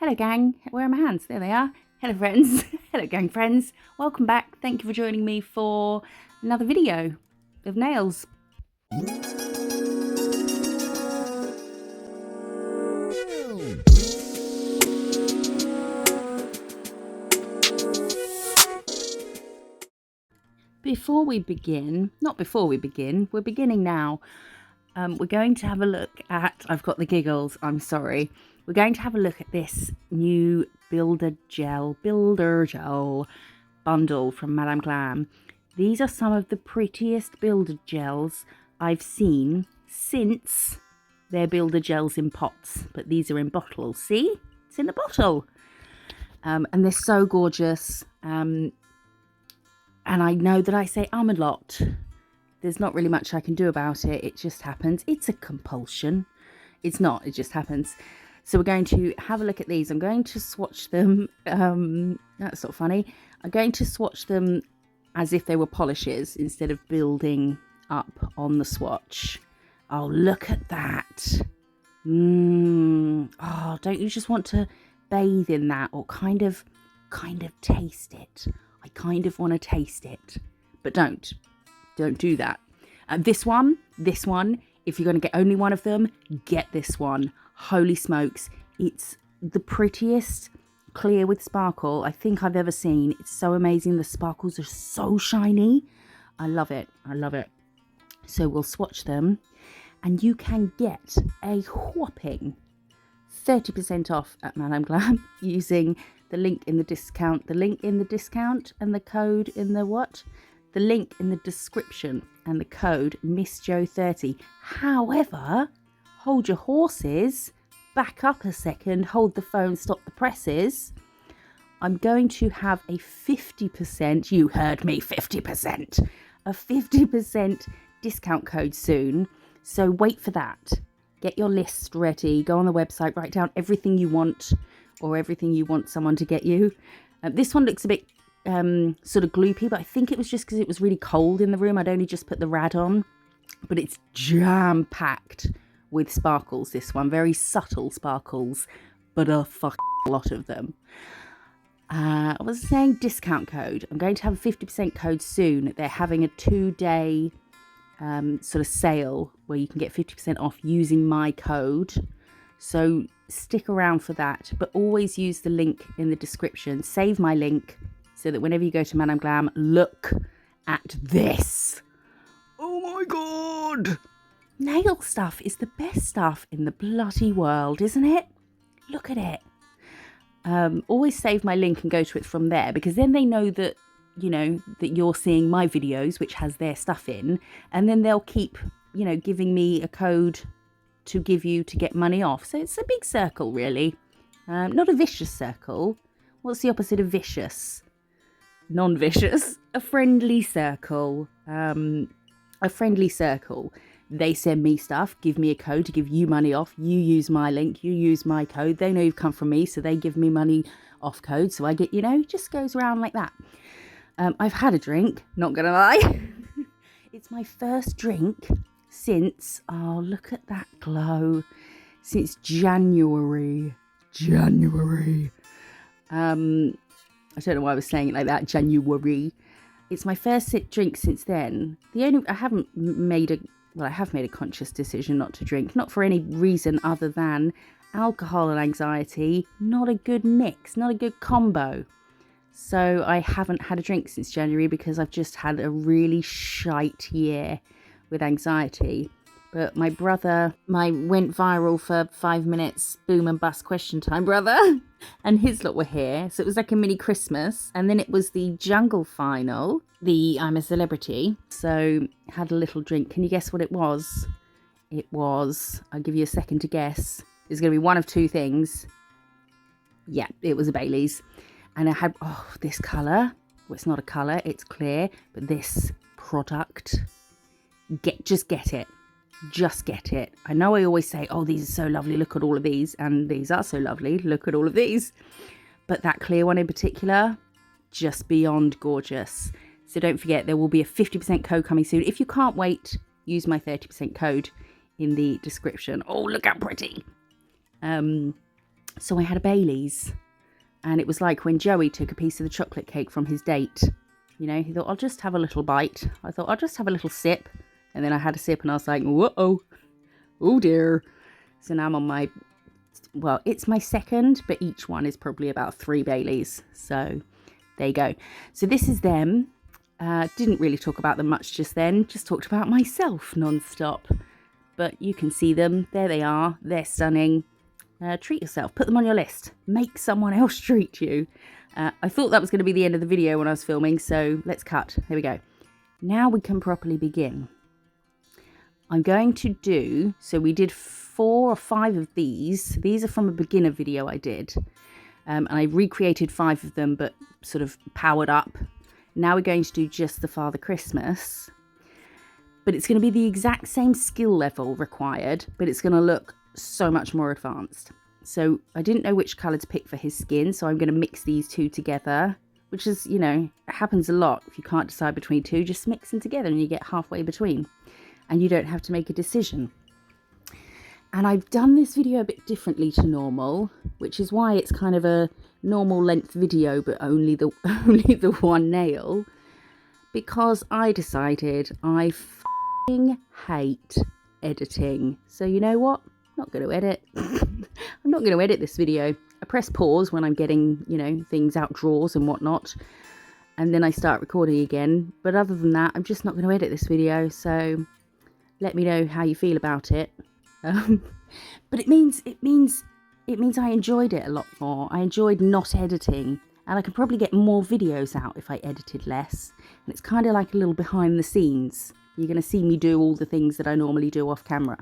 Hello gang, where are my hands? There they are. Hello friends, hello gang friends. Welcome back. Thank you for joining me for another video of nails. We're beginning now. We're going to have a look at, I've got the giggles, I'm sorry. We're going to have a look at this new Builder Gel bundle from Madame Glam. These are some of the prettiest Builder Gels I've seen since their Builder Gels in pots. But these are in bottles, see? It's in a bottle. And they're so gorgeous. And I know that I say a lot. There's not really much I can do about it. It just happens. It's a compulsion. It's not. It just happens. So we're going to have a look at these. I'm going to swatch them. That's not funny. I'm going to swatch them as if they were polishes instead of building up on the swatch. Oh, look at that. Oh, don't you just want to bathe in that or kind of taste it? I kind of want to taste it, but don't do that. This one, if you're going to get only one of them, get this one. Holy smokes, it's the prettiest clear with sparkle I think I've ever seen. It's so amazing. The sparkles are so shiny. I love it. So we'll swatch them and you can get a whopping 30% off at Madame Glam using the link in the discount, and the code in the what? The link in the description and the code MISSJO30. However, hold your horses, back up a second, hold the phone, stop the presses. I'm going to have a 50%, you heard me, 50%, a 50% discount code soon. So wait for that. Get your list ready, go on the website, write down everything you want or everything you want someone to get you. This one looks a bit sort of gloopy, but I think it was just because it was really cold in the room. I'd only just put the rad on, but it's jam-packed with sparkles, this one. Very subtle sparkles, but a lot of them. I was saying discount code. I'm going to have a 50% code soon. They're having a 2-day sort of sale where you can get 50% off using my code. So stick around for that, but always use the link in the description. Save my link so that whenever you go to Madame Glam, look at this. Oh my God. Nail stuff is the best stuff in the bloody world, isn't it? Look at it. Always save my link and go to it from there, because then they know that, you know, that you're seeing my videos, which has their stuff in, and then they'll keep, you know, giving me a code to give you to get money off. So it's a big circle, really. Not a vicious circle. What's the opposite of vicious? Non-vicious. A friendly circle. A friendly circle. They send me stuff, give me a code to give you money off. You use my link, you use my code. They know you've come from me, so they give me money off code. So I get, you know, it just goes around like that. I've had a drink, not gonna lie. It's my first drink since, oh, look at that glow, since January. I don't know why I was saying it like that, January. It's my first drink since then. I have made a conscious decision not to drink, not for any reason other than alcohol and anxiety, not a good mix, not a good combo. So I haven't had a drink since January because I've just had a really shite year with anxiety. But my brother, went viral for 5 minutes, boom and bust question time brother, and his lot were here. So it was like a mini Christmas. And then it was the jungle final, the I'm a Celebrity. So had a little drink. Can you guess what it was? It was, I'll give you a second to guess. It's going to be one of two things. Yeah, it was a Baileys. And I had, this colour. Well, it's not a colour, it's clear. But this product, just get it. Just get it. I know I always say, oh, these are so lovely, look at all of these, and these are so lovely, look at all of these, but that clear one in particular, just beyond gorgeous. So don't forget, there will be a 50% code coming soon. If you can't wait, use my 30% code in the description. Oh, look how pretty. So I had a Baileys, and it was like when Joey took a piece of the chocolate cake from his date. You know, he thought, I'll just have a little bite. I thought, I'll just have a little sip. And then I had a sip and I was like, whoa, oh dear. So now I'm on my, well, it's my second, but each one is probably about 3 Baileys. So there you go. So this is them. Didn't really talk about them much just then. Just talked about myself non-stop. But you can see them. There they are. They're stunning. Treat yourself. Put them on your list. Make someone else treat you. I thought that was going to be the end of the video when I was filming, so let's cut. Here we go. Now we can properly begin. I'm going to do, so we did 4 or 5 of these. These are from a beginner video I did. And I recreated 5 of them, but sort of powered up. Now we're going to do just the Father Christmas. But it's going to be the exact same skill level required, but it's going to look so much more advanced. So I didn't know which colour to pick for his skin, so I'm going to mix these 2 together, which is, you know, it happens a lot. If you can't decide between 2, just mix them together and you get halfway between. And you don't have to make a decision. And I've done this video a bit differently to normal, which is why it's kind of a normal length video, but only the one nail. Because I decided I f***ing hate editing. So you know what? I'm not going to edit. I'm not going to edit this video. I press pause when I'm getting, you know, things out drawers and whatnot. And then I start recording again. But other than that, I'm just not going to edit this video. So let me know how you feel about it. But it means I enjoyed it a lot more. I enjoyed not editing. And I could probably get more videos out if I edited less. And it's kind of like a little behind the scenes. You're going to see me do all the things that I normally do off camera.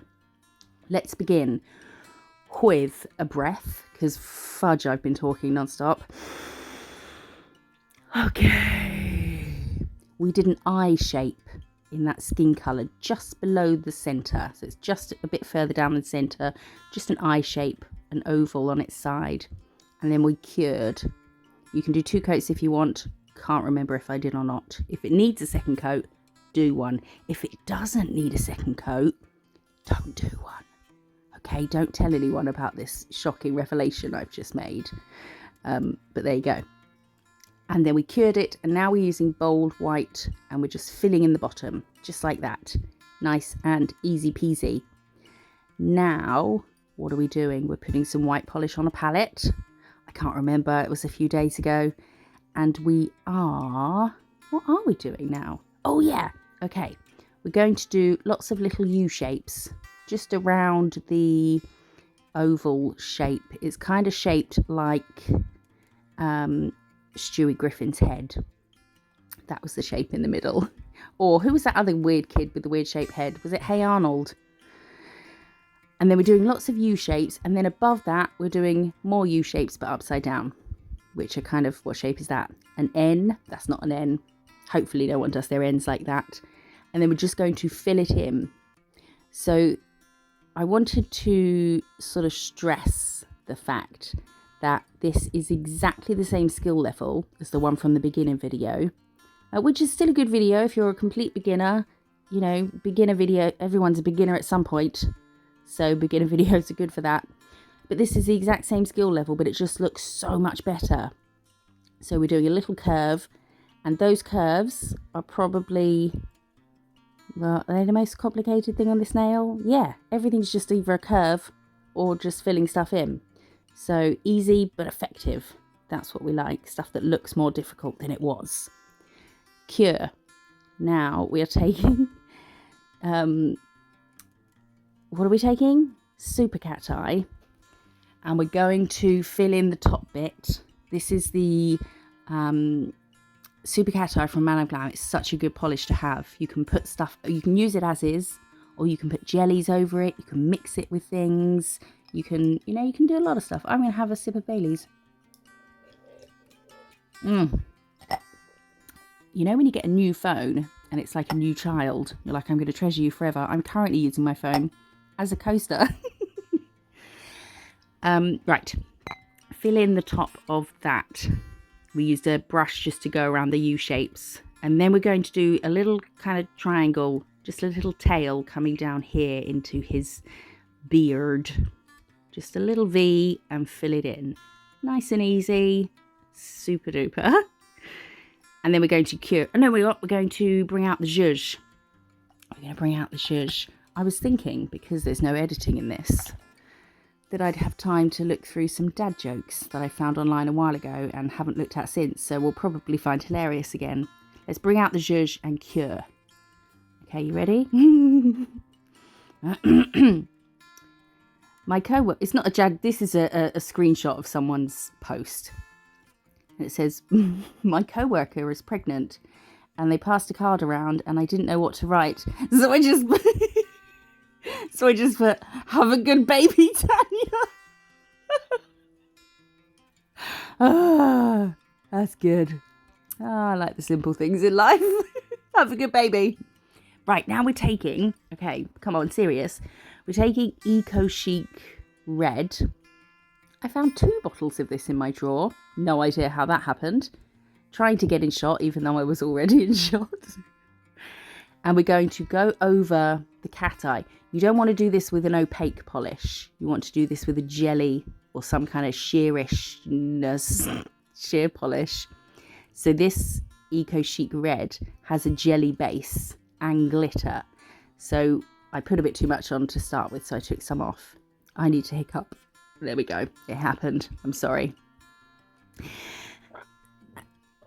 Let's begin with a breath, because fudge, I've been talking non-stop. Okay. We did an eye shape in that skin colour just below the centre. So it's just a bit further down the centre, just an eye shape, an oval on its side. And then we cured. You can do 2 coats if you want. Can't remember if I did or not. If it needs a second coat, do one. If it doesn't need a second coat, don't do one. Okay, don't tell anyone about this shocking revelation I've just made. But there you go. And then we cured it, and now we're using bold white, and we're just filling in the bottom, just like that. Nice and easy peasy. Now, what are we doing? We're putting some white polish on a palette. I can't remember, it was a few days ago. And we are, what are we doing now? Oh yeah, okay. We're going to do lots of little U shapes, just around the oval shape. It's kind of shaped like Stewie Griffin's head. That was the shape in the middle. Or who was that other weird kid with the weird shaped head? Was it Hey Arnold? And then we're doing lots of U shapes, and then above that we're doing more U shapes but upside down, which are kind of, what shape is that? An N? That's not an N. Hopefully no one does their N's like that. And then we're just going to fill it in. So I wanted to sort of stress the fact that this is exactly the same skill level as the one from the beginning video, which is still a good video if you're a complete beginner. You know, beginner video, everyone's a beginner at some point, so beginner videos are good for that. But this is the exact same skill level, but it just looks so much better. So we're doing a little curve, and those curves are probably, well, are they the most complicated thing on this nail? Yeah, everything's just either a curve or just filling stuff in. So easy but effective. That's what we like. Stuff that looks more difficult than it was. Cure. Now we are taking, what are we taking? Super Cateye. And we're going to fill in the top bit. This is the Super Cateye from Man of Glam. It's such a good polish to have. You can put stuff, you can use it as is, or you can put jellies over it. You can mix it with things. You can, you know, you can do a lot of stuff. I'm going to have a sip of Baileys. You know when you get a new phone and it's like a new child, you're like, I'm going to treasure you forever. I'm currently using my phone as a coaster. Right. Fill in the top of that. We used a brush just to go around the U shapes. And then we're going to do a little kind of triangle, just a little tail coming down here into his beard. Just a little V and fill it in. Nice and easy. Super duper. And then we're going to cure. Oh, no, we're going to bring out the zhuzh. We're going to bring out the zhuzh. I was thinking, because there's no editing in this, that I'd have time to look through some dad jokes that I found online a while ago and haven't looked at since, so we'll probably find hilarious again. Let's bring out the zhuzh and cure. Okay, you ready? My co-worker, it's not a jag, this is a screenshot of someone's post. It says, my co-worker is pregnant and they passed a card around and I didn't know what to write. So I just, put, have a good baby, Tanya. Ah, that's good. I like the simple things in life. Have a good baby. Right, now we're taking, okay, come on, serious. We're taking Eco Chic Red. I found 2 bottles of this in my drawer. No idea how that happened. Trying to get in shot, even though I was already in shot. And we're going to go over the Cateye. You don't want to do this with an opaque polish. You want to do this with a jelly or some kind of sheerishness, sheer polish. So this Eco Chic Red has a jelly base and glitter. So I put a bit too much on to start with, so I took some off. I need to hiccup. There we go. It happened. I'm sorry.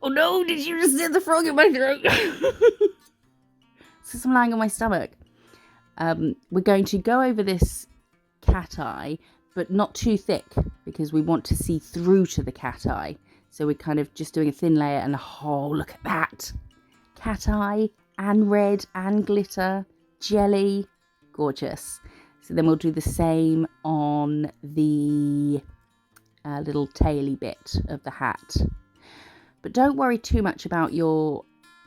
Oh no, did you just hit the frog in my throat? So I'm lying on my stomach. We're going to go over this Cateye, but not too thick, because we want to see through to the Cateye. So we're kind of just doing a thin layer and look at that. Cateye and red and glitter, jelly, gorgeous. So then we'll do the same on the little taily bit of the hat. But don't worry too much about your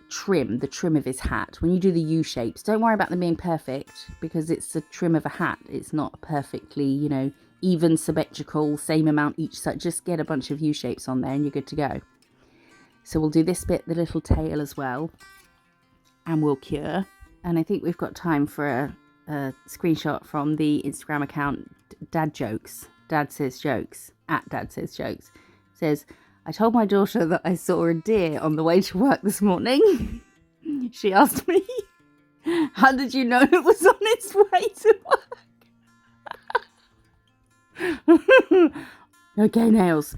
trim, the trim of his hat. When you do the U shapes, don't worry about them being perfect, because it's a trim of a hat. It's not perfectly, you know, even symmetrical, same amount each side. Just get a bunch of U shapes on there and you're good to go. So we'll do this bit, the little tail as well, and we'll cure. And I think we've got time for a screenshot from the Instagram account Dad Jokes. Dad Says Jokes, at Dad Says Jokes. It says, I told my daughter that I saw a deer on the way to work this morning. She asked me, how did you know it was on its way to work? Okay, nails.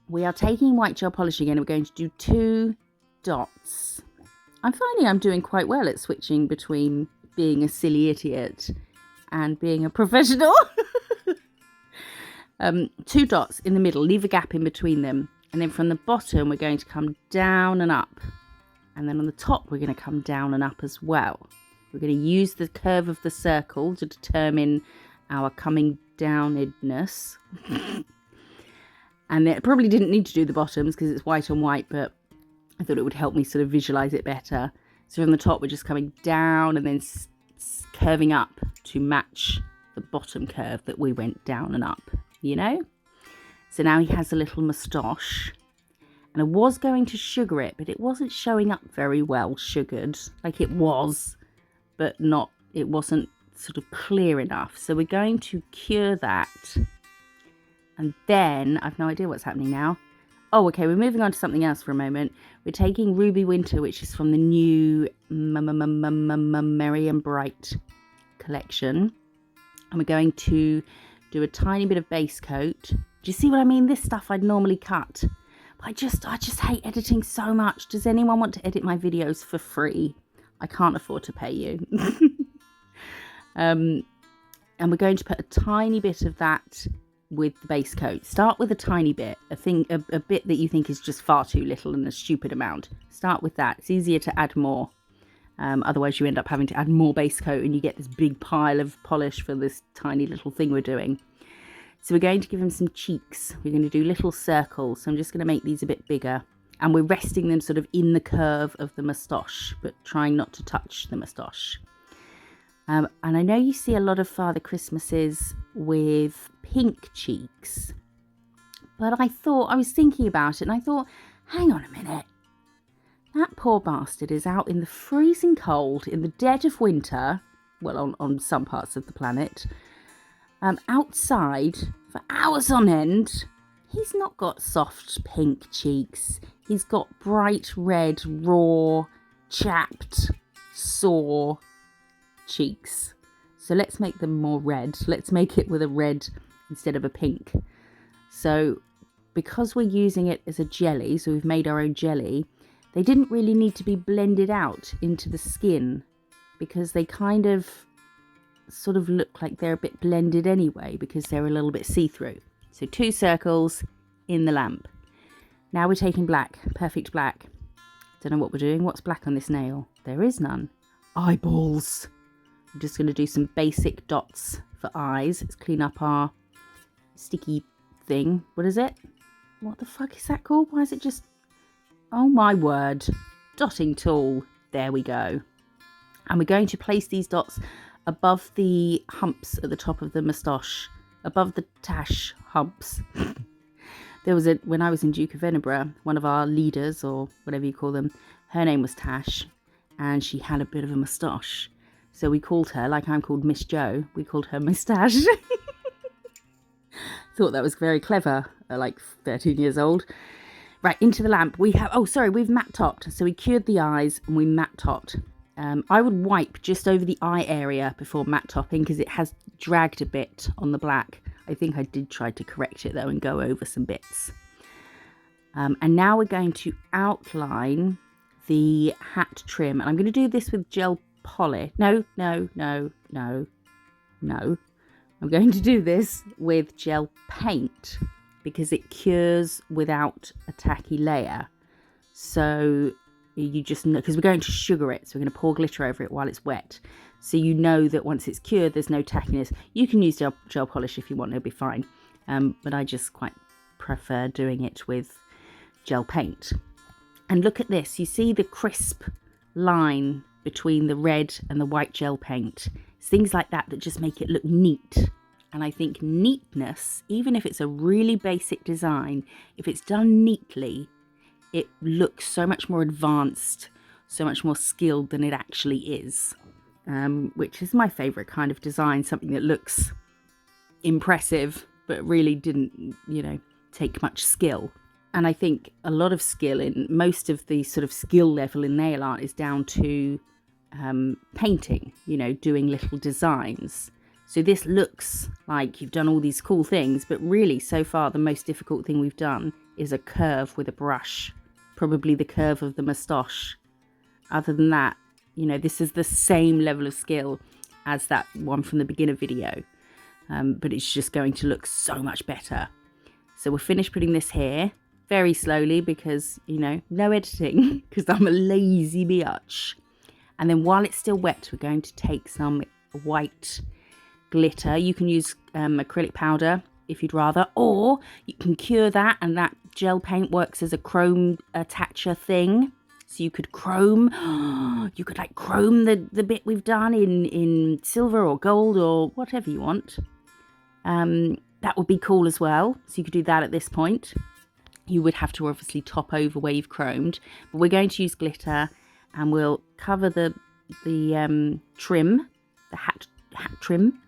We are taking white gel polish again, and we're going to do 2 dots. I'm finding I'm doing quite well at switching between being a silly idiot and being a professional. 2 dots in the middle, leave a gap in between them. And then from the bottom, we're going to come down and up. And then on the top, we're going to come down and up as well. We're going to use the curve of the circle to determine our coming downedness. And it probably didn't need to do the bottoms because it's white on white, but I thought it would help me sort of visualize it better. So from the top, we're just coming down and then curving up to match the bottom curve that we went down and up, you know? So now he has a little moustache. And I was going to sugar it, but it wasn't showing up very well sugared. Like it was, but it wasn't sort of clear enough. So we're going to cure that. And then, I've no idea what's happening now. Oh, okay, we're moving on to something else for a moment. We're taking Ruby Winter, which is from the new Merry and Bright collection. And we're going to do a tiny bit of base coat. Do you see what I mean? This stuff I'd normally cut. But I just hate editing so much. Does anyone want to edit my videos for free? I can't afford to pay you. And we're going to put a tiny bit of that with the base coat. Start with a tiny bit, a bit that you think is just far too little and a stupid amount. Start with that. It's easier to add more. Otherwise you end up having to add more base coat and you get this big pile of polish for this tiny little thing we're doing. So we're going to give him some cheeks. We're going to do little circles. So I'm just going to make these a bit bigger. And we're resting them sort of in the curve of the moustache, but trying not to touch the moustache. And I know you see a lot of Father Christmases with pink cheeks. But I was thinking about it and I thought, hang on a minute. That poor bastard is out in the freezing cold in the dead of winter, well, on some parts of the planet, outside for hours on end. He's not got soft pink cheeks. He's got bright red, raw, chapped, sore cheeks. So let's make them more red. Let's make it with a red instead of a pink. So because we're using it as a jelly, so we've made our own jelly, they didn't really need to be blended out into the skin because they kind of sort of look like they're a bit blended anyway because they're a little bit see-through. So 2 circles in the lamp. Now we're taking black, perfect black. Don't know what we're doing. What's black on this nail? There is none. Eyeballs. I'm just going to do some basic dots for eyes. Let's clean up our sticky thing. What is it? What the fuck is that called? Why is it just... Oh my word. Dotting tool. There we go. And we're going to place these dots above the humps at the top of the moustache. Above the tash humps. There was when I was in Duke of Edinburgh, one of our leaders, or whatever you call them, her name was Tash, and she had a bit of a moustache. So we called her, like I'm called MISSJO, we called her Moustache. Thought that was very clever, like 13 years old. Right, into the lamp. We have, we've matte topped. So we cured the eyes and we matte topped. I would wipe just over the eye area before matte topping because it has dragged a bit on the black. I think I did try to correct it though and go over some bits. And now we're going to outline the hat trim. And I'm going to do this with gel polish. No. I'm going to do this with gel paint because it cures without a tacky layer. So you just know, because we're going to sugar it, so we're going to pour glitter over it while it's wet. So you know that once it's cured, there's no tackiness. You can use gel polish if you want, it'll be fine. But I just quite prefer doing it with gel paint. And look at this, you see the crisp line between the red and the white gel paint. It's things like that that just make it look neat. And I think neatness, even if it's a really basic design, if it's done neatly, it looks so much more advanced, so much more skilled than it actually is. Which is my favourite kind of design, something that looks impressive, but really didn't, take much skill. And I think a lot of skill in most of the sort of skill level in nail art is down to painting, doing little designs. So this looks like you've done all these cool things, but really so far the most difficult thing we've done is a curve with a brush, probably the curve of the moustache. Other than that, this is the same level of skill as that one from the beginner video, but it's just going to look so much better. So we'll finish putting this here very slowly because, no editing because I'm a lazy bitch. And then while it's still wet, we're going to take some white glitter. You can use acrylic powder if you'd rather, or you can cure that and that gel paint works as a chrome attacher thing. So you could chrome, chrome the bit we've done in silver or gold or whatever you want. That would be cool as well. So you could do that at this point. You would have to obviously top over where you've chromed, but we're going to use glitter and we'll cover the trim, the hat trim.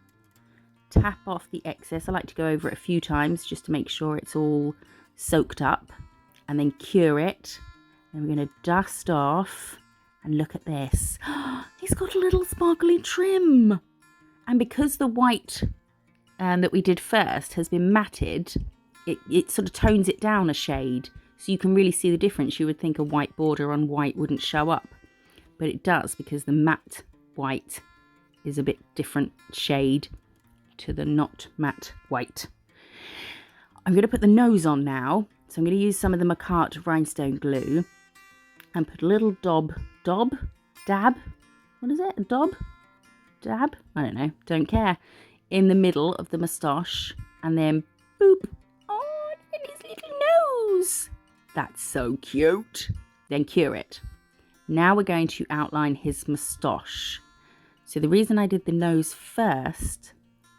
Tap off the excess. I like to go over it a few times just to make sure it's all soaked up, and then cure it. Then we're going to dust off, and look at this. It's got a little sparkly trim. And because the white that we did first has been matted, it sort of tones it down a shade. So you can really see the difference. You would think a white border on white wouldn't show up, but it does because the matte white is a bit different shade to the not matte white. I'm going to put the nose on now. So I'm going to use some of the Macart rhinestone glue and put a little dab? What is it? A dab? I don't know. Don't care. In the middle of the moustache, and then boop. Oh, look at his little nose. That's so cute. Then cure it. Now we're going to outline his moustache. So the reason I did the nose first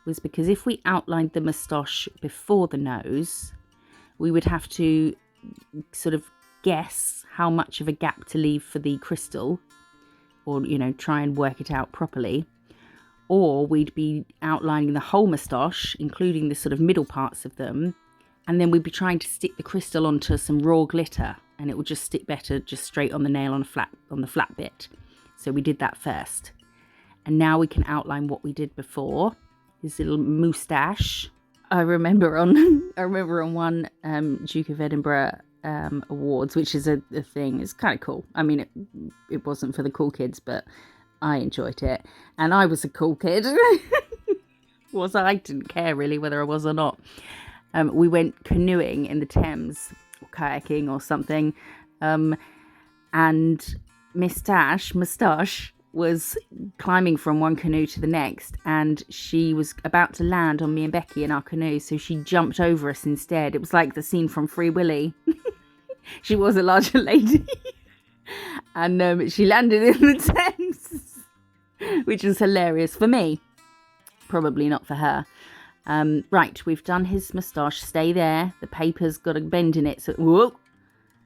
was because if we outlined the moustache before the nose, we would have to sort of guess how much of a gap to leave for the crystal, or try and work it out properly. or we'd be outlining the whole moustache, including the sort of middle parts of them, and then we'd be trying to stick the crystal onto some raw glitter, and it would just stick better just straight on the nail on the flat bit. So we did that first, and now we can outline what we did before. His little moustache. I remember on one Duke of Edinburgh awards, which is a thing. It's kind of cool. I mean, it wasn't for the cool kids, but I enjoyed it, and I was a cool kid. I didn't care really whether I was or not. We went canoeing in the Thames, or kayaking or something, and Moustache was climbing from one canoe to the next, and she was about to land on me and Becky in our canoe, so she jumped over us instead. It was like the scene from Free Willy. She was a larger lady. And she landed in the Thames, which was hilarious for me. Probably not for her. Right, we've done his moustache. Stay there. The paper's got a bend in it, so whoa,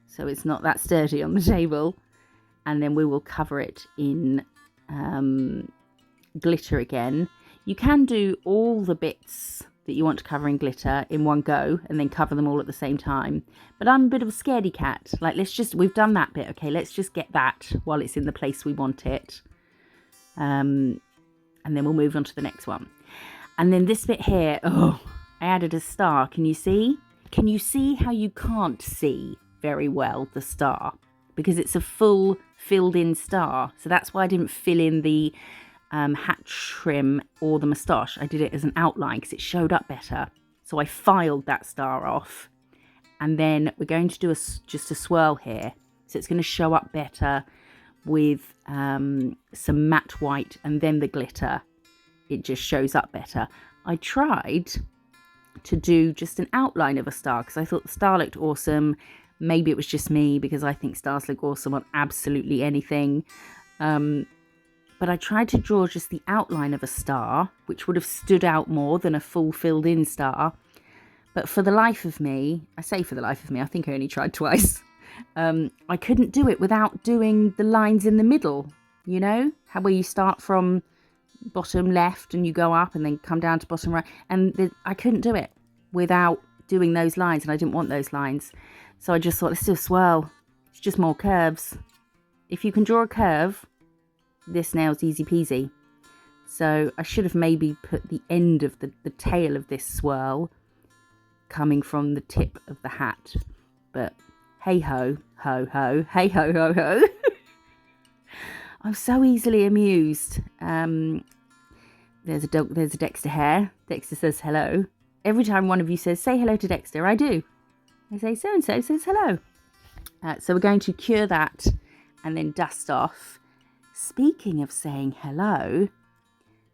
so it's not that sturdy on the table. And then we will cover it in glitter again. You can do all the bits that you want to cover in glitter in one go and then cover them all at the same time. But I'm a bit of a scaredy cat. Like, we've done that bit. Okay, let's just get that while it's in the place we want it. And then we'll move on to the next one. And then this bit here, I added a star. Can you see? Can you see how you can't see very well the star? Because it's a full filled in star. So that's why I didn't fill in the hat trim or the moustache. I did it as an outline because it showed up better. So I filed that star off. And then we're going to do just a swirl here. So it's going to show up better with some matte white and then the glitter. It just shows up better. I tried to do just an outline of a star because I thought the star looked awesome. Maybe it was just me because I think stars look awesome on absolutely anything. But I tried to draw just the outline of a star, which would have stood out more than a full filled in star. But for the life of me, I think I only tried twice. I couldn't do it without doing the lines in the middle, you know, how where you start from bottom left and you go up and then come down to bottom right. And I couldn't do it without doing those lines, and I didn't want those lines. So I just thought, let's do a swirl. It's just more curves. If you can draw a curve, this nail's easy peasy. So I should have maybe put the end of the tail of this swirl coming from the tip of the hat. But hey ho, ho ho, hey ho ho ho. I'm so easily amused. There's a Dexter hair. Dexter says hello. Every time one of you says, say hello to Dexter, I do. I say, so-and-so says hello. So we're going to cure that and then dust off. Speaking of saying hello,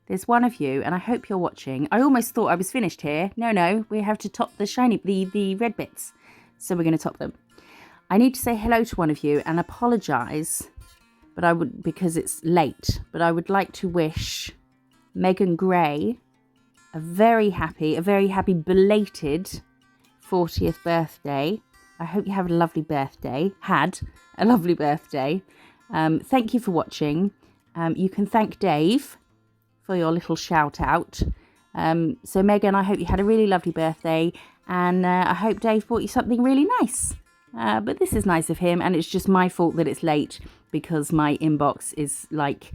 there's one of you, and I hope you're watching. I almost thought I was finished here. No, we have to top the red bits. So we're going to top them. I need to say hello to one of you and apologise, because it's late, but I would like to wish Megan Gray a very happy belated 40th birthday. I hope you have a lovely birthday. Had a lovely birthday. Thank you for watching. You can thank Dave for your little shout out. So Megan, I hope you had a really lovely birthday, and I hope Dave bought you something really nice. But this is nice of him, and it's just my fault that it's late because my inbox is like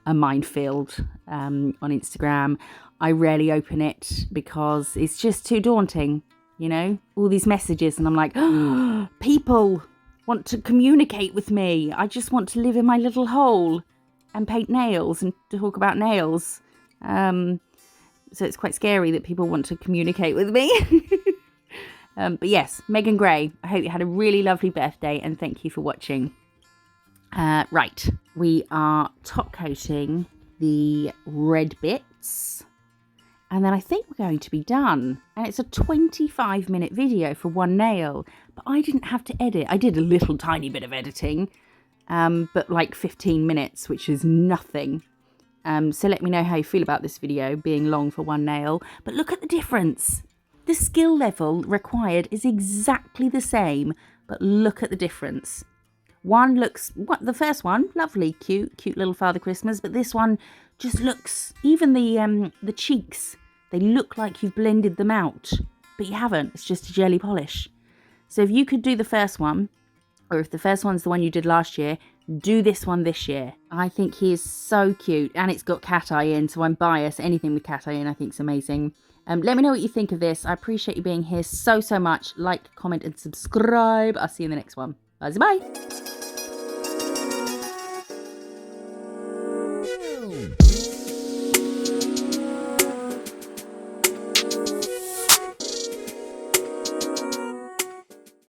a minefield on Instagram. I rarely open it because it's just too daunting, you know, all these messages, and I'm like, oh, people want to communicate with me. I just want to live in my little hole and paint nails and talk about nails. So it's quite scary that people want to communicate with me. But yes, Megan Gray, I hope you had a really lovely birthday, and thank you for watching. Right, we are top coating the red bits, and then I think we're going to be done. And it's a 25-minute video for one nail, but I didn't have to edit. I did a little tiny bit of editing, but like 15 minutes, which is nothing. So let me know how you feel about this video being long for one nail. But look at the difference. The skill level required is exactly the same, but look at the difference. The first one, lovely, cute little Father Christmas, but this one, just looks, even the cheeks, they look like you've blended them out, but you haven't. It's just a jelly polish. So if you could do the first one, or if the first one's the one you did last year, do this one this year. I think he is so cute, and it's got Cateye in, so I'm biased. Anything with Cateye in I think is amazing. Let me know what you think of this. I appreciate you being here so much. Like, comment and subscribe. I'll see you in the next one. Bye bye.